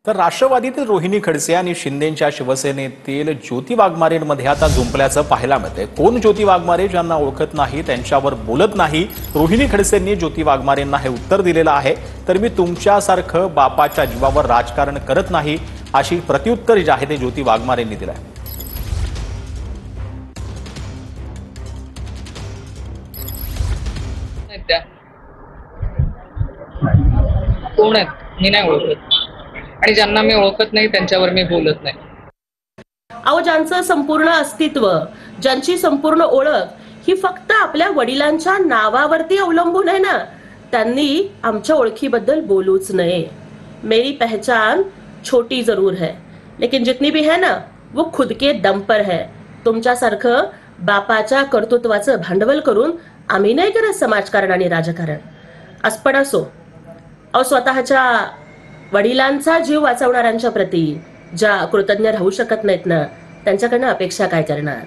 तर राष्ट्रवादीतील रोहिणी खडसे आणि शिंदेच्या शिवसेनेतील ज्योती वाघमारेंमध्ये आता जुंपल्याचं पाहायला मिळतंय। कोण ज्योती वाघमारे ज्यांना ओळखत नाही त्यांच्यावर बोलत नाही। रोहिणी खडसेंनी ज्योती वाघमारेंना हे उत्तर दिलेलं आहे। तर मी तुमच्यासारखं बापाच्या जीवावर राजकारण करत नाही अशी प्रत्युत्तर जे आहे ते ज्योती वाघमारेंनी दिलं आहे। कोण आहेत मी नाही ओळखत आणि ज्यांना मी ओळखत नाही त्यांच्यावर मी बोलत नाही। अहो, ज्यांचं संपूर्ण अस्तित्व, ज्यांची संपूर्ण ओळख ही फक्त आपल्या वडिलांच्या नावावरती अवलंबून आहे ना, त्यांनी आमच्या ओळखीबद्दल बोलूच नये। मेरी पहचान छोटी जरूर है लेकिन जितनी भी है ना वो खुद के दम पर है। तुमच्यासारखं बापाच्या कर्तृत्वाचं भांडवल करून आम्ही नाही करत समाजकारण आणि राजकारण। असपण असो, अहो स्वतःच्या वडिलांचा जीव वाचवणाऱ्यांच्या प्रती ज्या कृतज्ञ राहू शकत नाहीत ना, त्यांच्याकडनं अपेक्षा काय करणार।